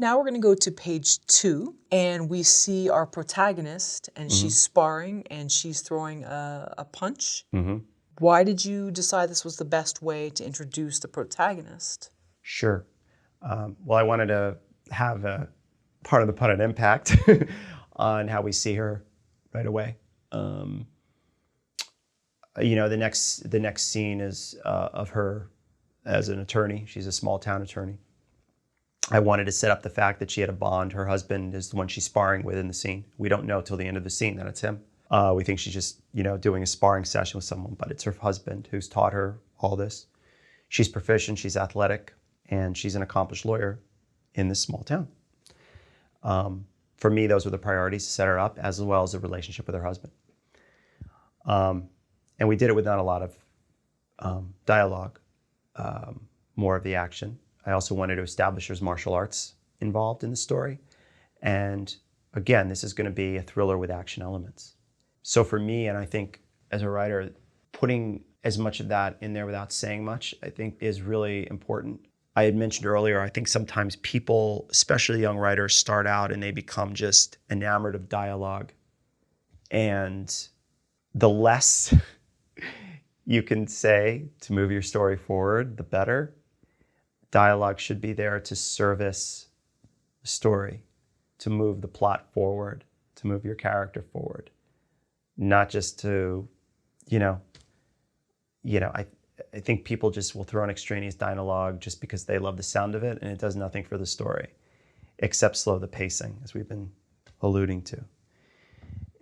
Now we're going to go to page 2, and we see our protagonist, and she's sparring, and she's throwing a punch. Why did you decide this was the best way to introduce the protagonist? Sure. Well, I wanted to have a part of the pun and impact on how we see her right away. You know, the next scene is of her as an attorney. She's a small town attorney. I wanted to set up the fact that she had a bond. Her husband is the one she's sparring with in the scene. We don't know till the end of the scene that it's him. We think she's just, you know, doing a sparring session with someone, but it's her husband who's taught her all this. She's proficient, she's athletic, and she's an accomplished lawyer in this small town. For me, those were the priorities to set her up, as well as the relationship with her husband. And we did it with not a lot of dialogue, more of the action. I also wanted to establish there's martial arts involved in the story. And again, this is going to be a thriller with action elements. So for me, and I think as a writer, putting as much of that in there without saying much, I think is really important. I had mentioned earlier, I think sometimes people, especially young writers, start out and they become just enamored of dialogue. And the less you can say to move your story forward, the better. Dialogue should be there to service the story, to move the plot forward, to move your character forward, not just to, I think people just will throw in extraneous dialogue just because they love the sound of it, and it does nothing for the story, except slow the pacing, as we've been alluding to.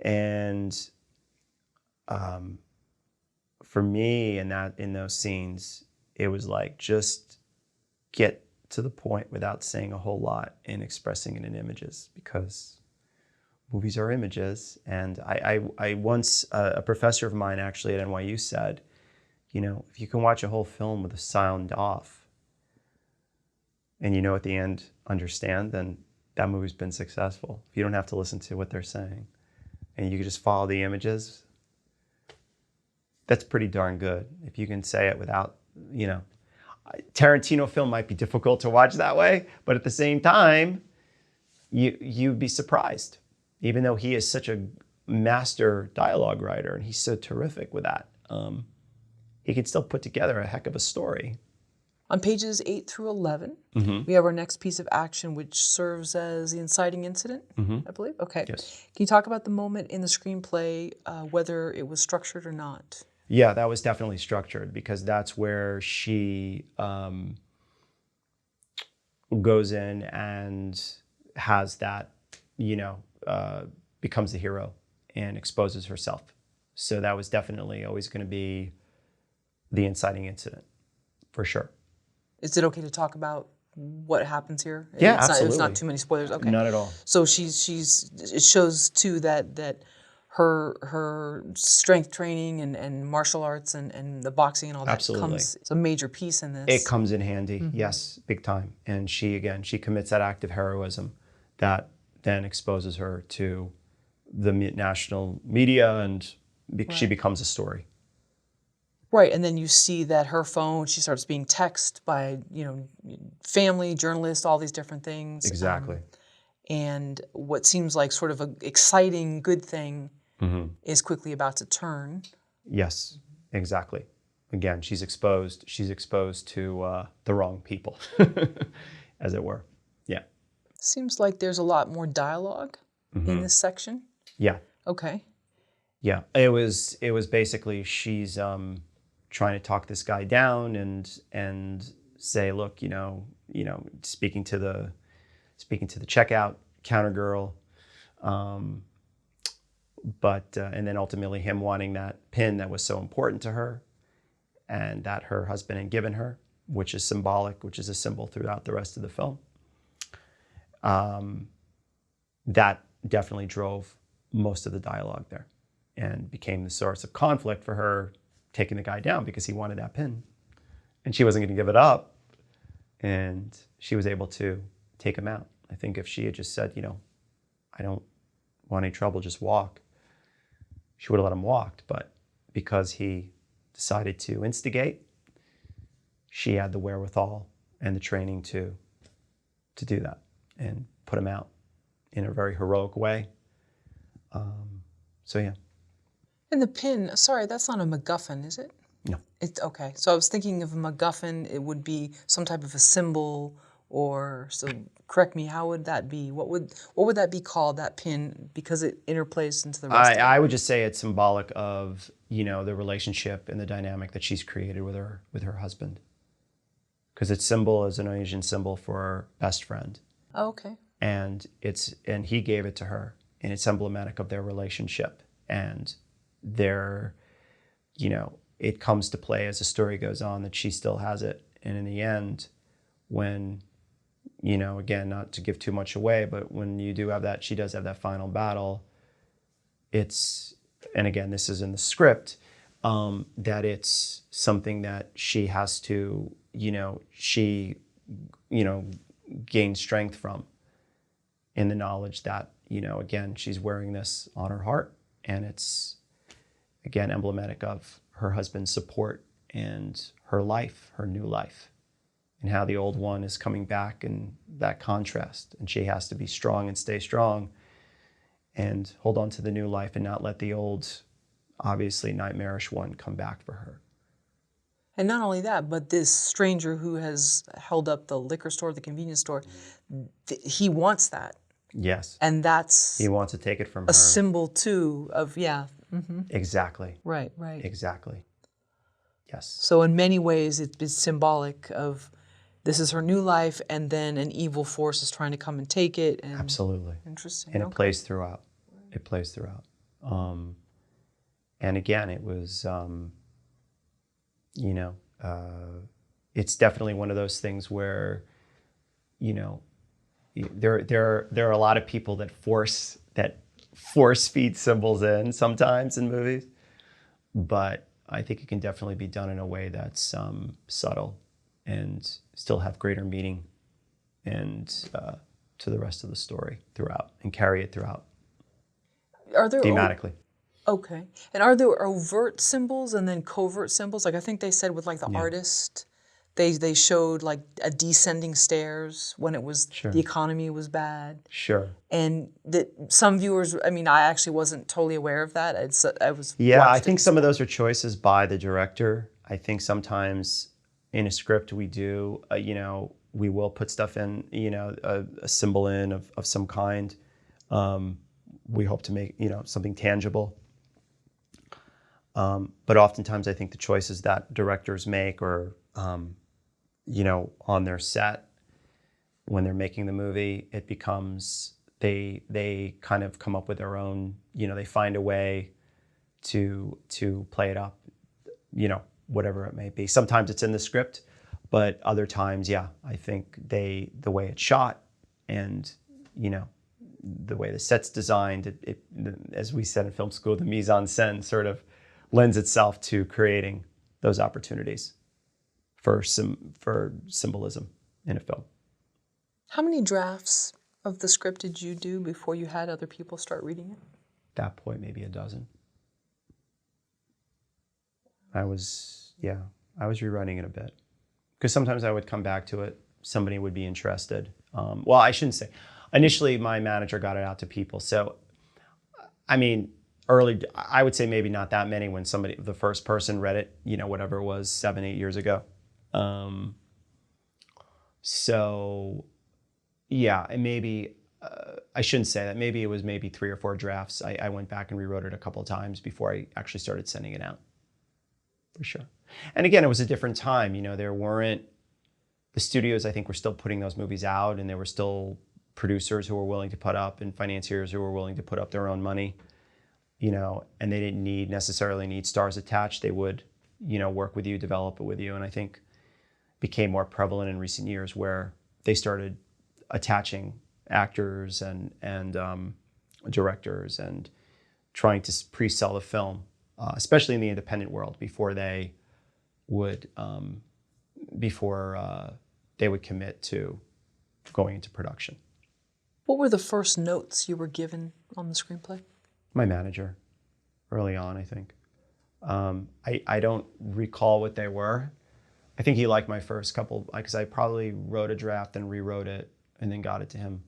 And for me, in those scenes, it was like just get to the point without saying a whole lot and expressing it in images, because movies are images. And I once, a professor of mine actually at NYU said, if you can watch a whole film with the sound off and at the end understand, then that movie's been successful. If you don't have to listen to what they're saying and you can just follow the images, that's pretty darn good. If you can say it without, Tarantino film might be difficult to watch that way, but at the same time, you'd be surprised. Even though he is such a master dialogue writer and he's so terrific with that, he can still put together a heck of a story. On pages 8 through 11, we have our next piece of action, which serves as the inciting incident, I believe. Okay. Yes. Can you talk about the moment in the screenplay, whether it was structured or not? Yeah, that was definitely structured, because that's where she goes in and has that, becomes the hero and exposes herself. So that was definitely always going to be the inciting incident, for sure. Is it okay to talk about what happens here? Yeah, absolutely. It's not too many spoilers. Okay. Not at all. So it shows too that her strength training and martial arts and the boxing and all that comes. It's a major piece in this. It comes in handy, yes, big time. And she commits that act of heroism that then exposes her to the national media, and she becomes a story. Right, and then you see that her phone, she starts being texted by, family, journalists, all these different things. Exactly. And what seems like sort of an exciting, good thing is quickly about to turn. Yes, exactly. Again, she's exposed to the wrong people, as it were. Yeah. Seems like there's a lot more dialogue in this section. Yeah. Okay. Yeah, it was basically she's trying to talk this guy down and say, look, speaking to the checkout counter girl, but and then ultimately him wanting that pin that was so important to her, and that her husband had given her, which is symbolic, which is a symbol throughout the rest of the film. That definitely drove most of the dialogue there, and became the source of conflict for her taking the guy down, because he wanted that pin and she wasn't going to give it up, and she was able to take him out. I think if she had just said, I don't want any trouble, just walk, she would have let him walk. But because he decided to instigate, she had the wherewithal and the training to do that. and put them out in a very heroic way. So yeah. And the pin, sorry, that's not a MacGuffin, is it? No. It's okay. So I was thinking of a MacGuffin, it would be some type of a symbol, or so. Correct me. How would that be? What would that be called? That pin, because it interplays into the rest of it. I would just say it's symbolic of, you know, the relationship and the dynamic that she's created with her husband. Because its symbol is an Asian symbol for best friend. Oh, okay. And he gave it to her, and it's emblematic of their relationship. And their, you know, it comes to play as the story goes on that she still has it. And in the end, when, you know, again, not to give too much away, but when you do have that, she does have that final battle, it's, and again, this is in the script, that it's something that she has to, gain strength from, in the knowledge that, you know, again, she's wearing this on her heart, and it's, again, emblematic of her husband's support and her life, her new life, and how the old one is coming back, and that contrast, and she has to be strong and stay strong and hold on to the new life and not let the old, obviously nightmarish one come back for her. And not only that, but this stranger who has held up the liquor store, the convenience store, he wants that. Yes. And that's he wants to take it from her. A symbol too of, yeah. Mm-hmm. Exactly. Right. Exactly. Yes. So in many ways, it's symbolic of this is her new life, and then an evil force is trying to come and take it. And absolutely. Interesting. And it plays throughout. It plays throughout. And again, it was, it's definitely one of those things where, you know, there are a lot of people that force feed symbols in sometimes in movies, but I think it can definitely be done in a way that's subtle and still have greater meaning and to the rest of the story throughout, and carry it throughout. Are there thematically? Okay. And are there overt symbols and then covert symbols? Like I think they said with like the artist, they showed like a descending stairs when it was the economy was bad. Sure. And that some viewers, I mean, I actually wasn't totally aware of that. I was. Yeah, I think some of those are choices by the director. I think sometimes in a script we do, we will put stuff in, a symbol in of some kind. We hope to make, something tangible. But oftentimes I think the choices that directors make, or, on their set when they're making the movie, it becomes, they kind of come up with their own, they find a way to play it up, whatever it may be. Sometimes it's in the script, but other times, I think the way it's shot and, the way the set's designed, it, as we said in film school, the mise en scène sort of lends itself to creating those opportunities for symbolism in a film. How many drafts of the script did you do before you had other people start reading it? At that point, maybe a dozen. I was rewriting it a bit. Because sometimes I would come back to it, somebody would be interested. Well, I shouldn't say. Initially, my manager got it out to people. So, I mean, early, I would say maybe not that many when the first person read it, whatever it was, 7-8 years ago. And maybe, I shouldn't say that. Maybe it was 3 or 4 drafts. I went back and rewrote it a couple of times before I actually started sending it out. For sure. And again, it was a different time. There weren't, the studios, I think, were still putting those movies out, and there were still producers who were willing to put up and financiers who were willing to put up their own money, and they didn't necessarily need stars attached. They would, work with you, develop it with you. And I think it became more prevalent in recent years where they started attaching actors and directors and trying to pre-sell the film, especially in the independent world, before they would commit to going into production. What were the first notes you were given on the screenplay? My manager, early on, I think. I don't recall what they were. I think he liked my first couple, because I probably wrote a draft and rewrote it and then got it to him.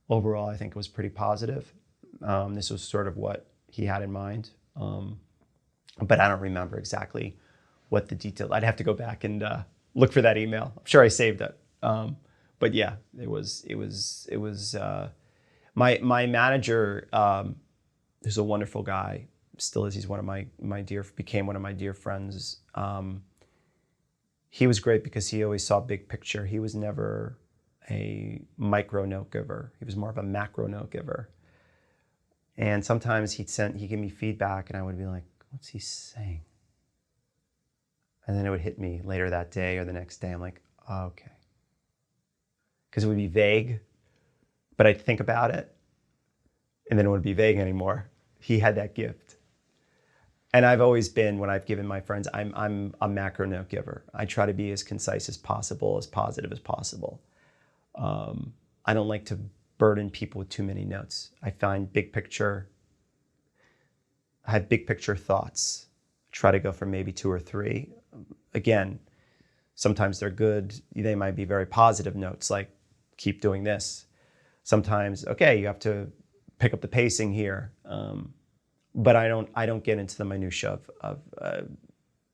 overall, I think it was pretty positive. This was sort of what he had in mind. But I don't remember exactly what the detail. I'd have to go back and look for that email. I'm sure I saved it. But yeah, it was my manager, who's a wonderful guy, still is. He's became one of my dear friends. He was great because he always saw big picture. He was never a micro note giver. He was more of a macro note giver. And sometimes he'd give me feedback and I would be like, what's he saying? And then it would hit me later that day or the next day. I'm like, oh, okay. Because it would be vague, but I'd think about it and then it wouldn't be vague anymore. He had that gift. And I've always been, when I've given my friends, I'm a macro note giver. I try to be as concise as possible, as positive as possible. I don't like to burden people with too many notes. I find I have big picture thoughts. Try to go for maybe 2 or 3. Again, sometimes they're good. They might be very positive notes, like keep doing this. Sometimes, okay, you have to pick up the pacing here. But I don't get into the minutia of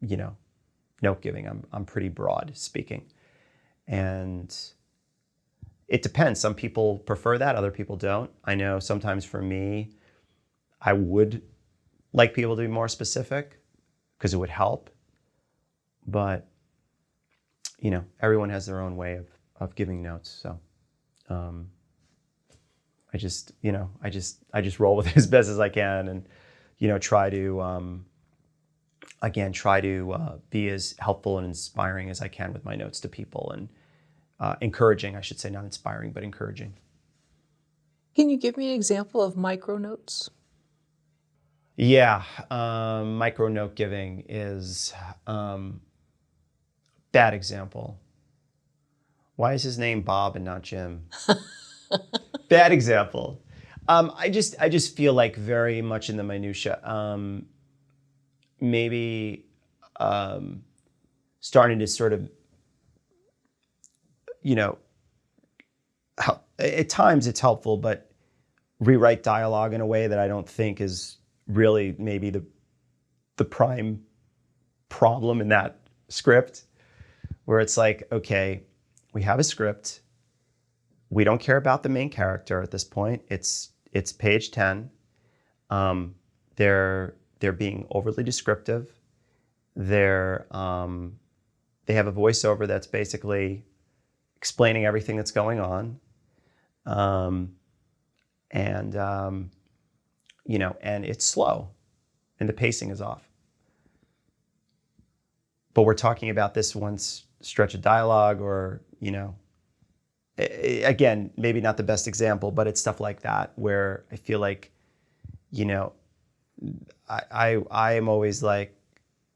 note giving. I'm pretty broad speaking, and it depends. Some people prefer that, other people don't. I know sometimes for me, I would like people to be more specific because it would help. But everyone has their own way of giving notes. So I just roll with it as best as I can, and try to be as helpful and inspiring as I can with my notes to people, and encouraging, I should say, not inspiring, but encouraging. Can you give me an example of micro notes? Yeah, micro note giving is bad example. Why is his name Bob and not Jim? Bad example. I just feel like very much in the minutia. Maybe starting to sort of, at times it's helpful, but rewrite dialogue in a way that I don't think is really maybe the prime problem in that script, where it's like, okay, we have a script. We don't care about the main character at this point. It's page 10. They're being overly descriptive. They have a voiceover that's basically explaining everything that's going on. And it's slow and the pacing is off. But we're talking about this one stretch of dialogue, or, again, maybe not the best example, but it's stuff like that where I feel like, I am always like,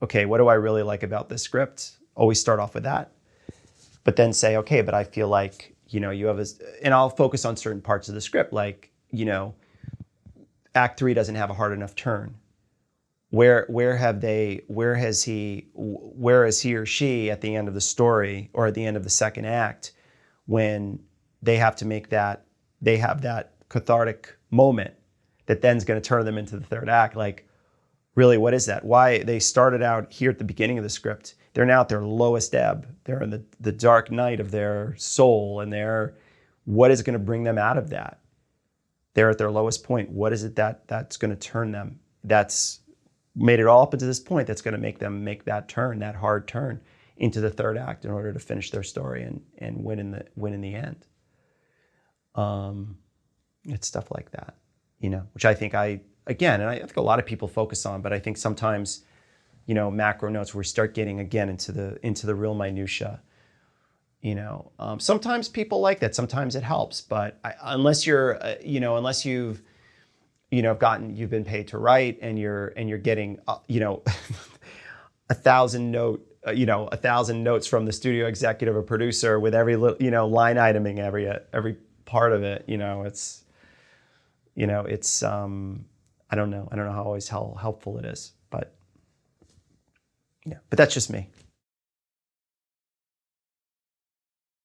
okay, what do I really like about this script? Always start off with that, but then say, okay, but I feel like, you have and I'll focus on certain parts of the script, like, Act 3 doesn't have a hard enough turn. Where is he or she at the end of the story, or at the end of the second act, when they have that cathartic moment that then's going to turn them into the third act? Like, really, what is that? Why they started out here at the beginning of the script, they're now at their lowest ebb. They're in the dark night of their soul, and what is going to bring them out of that? They're at their lowest point. What is it that's going to turn them? That's made it all up until this point that's going to make them make that turn, that hard turn into the third act in order to finish their story and win in the end. It's stuff like that, which I think and I think a lot of people focus on, but I think sometimes, macro notes, where we start getting again into the real minutia. Sometimes people like that. Sometimes it helps, but unless you've been paid to write, and you're getting 1,000 notes from the studio executive or producer with every line iteming every part of it. It's I don't know how always how helpful it is, but yeah, but that's just me.